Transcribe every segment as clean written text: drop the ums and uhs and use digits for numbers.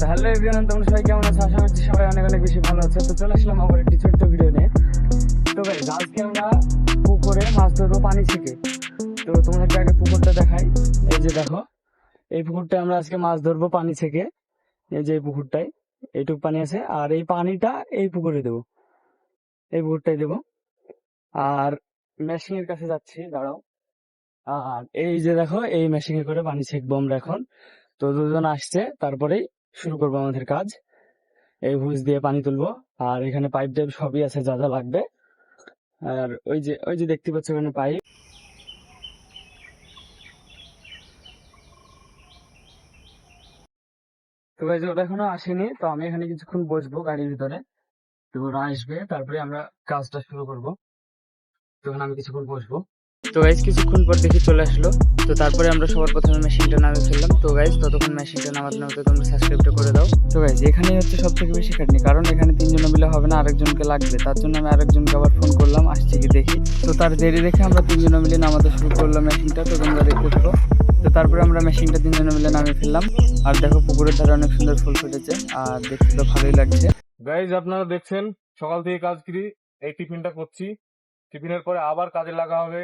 তো hello everyone, তোমরা সবাই কেমন আছো? আশা করছি সবাই অনেক অনেক বেশি ভালো আছে। তো চলে আসলাম আবার একটি ছোট্ট ভিডিও নিয়ে। তো গাইস, আজকে আমরা পুকুরে মাছ ধরবো পানি থেকে। তো তোমাদেরকে আগে পুকুরটা দেখাই। এই যে দেখো, এই পুকুরটায় আমরা আজকে মাছ ধরবো পানি থেকে। এই যে এই পুকুরটায় এইটুক পানি আছে, আর এই পানিটা এই পুকুরে দেবো, এই পুকুরটায় দেবো। আর মেশিনের কাছে যাচ্ছি, দাঁড়াও। আর এই যে দেখো, এই মেশিনে করে পানি ছেঁকবো আমরা এখন। তো দুজন আসছে, তারপরেই শুরু করবো আমাদের কাজ। এই হুইস দিয়ে পানি তুলবো, আর এখানে পাইপ টাইপ সবই আছে যা যা লাগবে। আর ওই যে দেখতে পাচ্ছ এখানে পাইপ। তো গাইজ, ওটা এখনো আসেনি, তো আমি এখানে কিছুক্ষণ বসবো গাড়ির ভিতরে। তো ওরা আসবে, তারপরে আমরা কাজটা শুরু করবো। তখন আমি কিছুক্ষণ বসবো। তো গাইজ, কিছুক্ষণ পর দেখি চলে আসলো। তো তারপরে আমরা সবার প্রথমে মেশিনটা নামিয়ে ফেললাম। তো গাইজ, ততক্ষণ মেশিনটা নামাতে নামাতে তোমরা সাবস্ক্রাইবটা করে দাও। তো গাইজ, এখানেই হচ্ছে সব থেকে বেশি খাটনি, কারণ এখানে তিনজনে মিলে হবে না, আরেকজনকে লাগবে। তার জন্য আমি আরেকজনকে আবার ফোন করলাম, আসছে কি দেখি। তো তার দেরি দেখে আমরা তিনজনে মিলে নামাতে শুরু করলাম মেশিনটা। তো তোমরা দেখতে থাকো। তো তারপরে আমরা মেশিনটা তিনজনে মিলে নামিয়ে ফেললাম। আর দেখো, পুকুরের ধারে অনেক সুন্দর ফুল ফুটেছে, আর দেখতে তো ভালোই লাগছে। গাইজ, আপনারা দেখছেন সকাল থেকে কাজ করি, এই টিফিনটা করছি। টিফিনের পরে আবার কাজে লাগা হবে।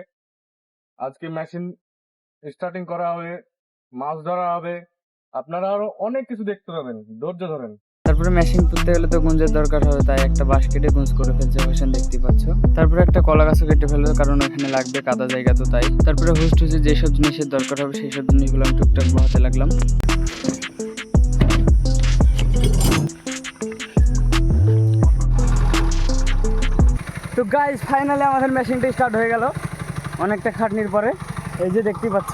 আজকে মেশিন স্টার্টিং করা হবে, মাছ ধরা হবে। আপনারা আরো অনেক কিছু দেখতে পাবেন, ধৈর্য ধরেন। তারপরে মেশিন তুলতে গেলে তো গুঞ্জের দরকার হবে, তাই একটা বাঁশ কেটে গুঞ্জ করে ফেলছে হোসেন, দেখতেই পাচ্ছ। তারপরে একটা কলা গাছও কেটে ফেলবে, কারণ ওখানে লাগবে কাদা জায়গা, তো তাই। তারপরে হুস টুসে যেসব জিনিসের দরকার হবে সেই সব জিনিসগুলো আমি টুকটাক বহাতে লাগলাম। তো গাইস, ফাইনালি আমাদের মেশিনটা স্টার্ট হয়ে গেল অনেকটা খাটনির পরে। এই যে দেখতেই পাচ্ছ,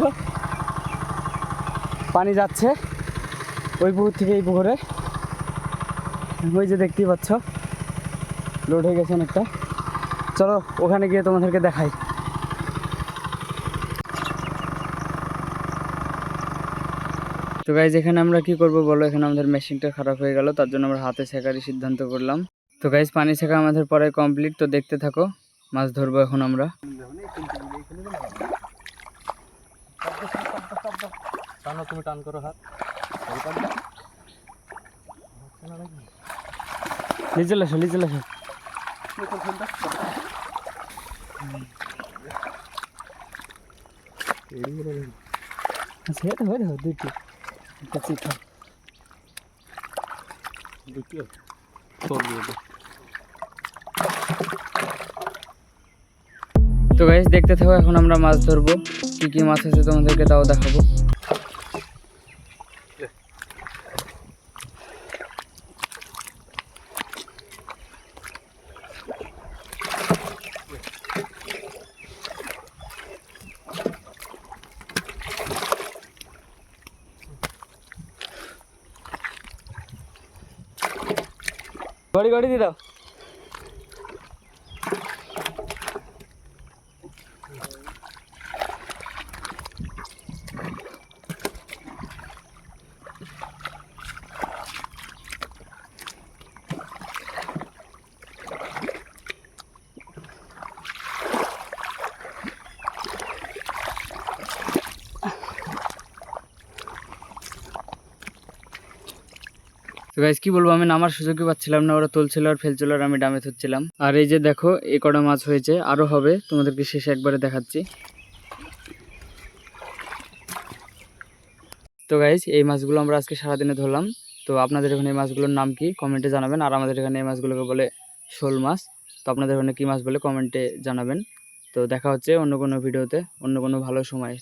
পানি যাচ্ছে ওই পুকুর থেকে এই পুকুরে। ওই যে দেখতেই পাচ্ছ, লোড হয়ে গেছে অনেকটা। চলো ওখানে গিয়ে তোমাদেরকে দেখাই। তো গাইজ, এখানে আমরা কি করব বলো? এখানে আমাদের মেশিনটা খারাপ হয়ে গেল, তার জন্য আমরা হাতে ছেঁকারই সিদ্ধান্ত করলাম। তো গাইজ, পানি ছেঁকা আমাদের পরে কমপ্লিট। তো দেখতে থাকো, মাছ ধরবো এখন আমরা। তুমি টান করো হাত। নিচে আসো, নিচে আসো। সেটা হয়ে যাবে দুইটি, একটা চিঠা। তো গাইজ, দেখতে থাকো, এখন আমরা মাছ ধরবো। কি কি মাছ আছে তোমাদেরকে তাও দেখাবো। গড়ি গড়ি দিয়ে দাও। তো গাইজ, কি বলবো, আমি নামার সুযোগই পাচ্ছিলাম না, ওরা তুলছিল আর ফেলছিল আর আমি ডামে ধরছিলাম। আর এই যে দেখো, এই কটা মাছ হয়েছে, আরো হবে, তোমাদেরকে শেষে একবারে দেখাচ্ছি। তো গাইজ, এই মাছগুলো আমরা আজকে সারাদিনে ধরলাম। তো আপনাদের এখানে এই মাছগুলোর নাম কি কমেন্টে জানাবেন, আর আমাদের এখানে এই মাছগুলোকে বলে শোল মাছ। তো আপনাদের ওখানে কি মাছ বলে কমেন্টে জানাবেন। তো দেখা হচ্ছে অন্য কোনো ভিডিওতে, অন্য কোনো ভালো সময়।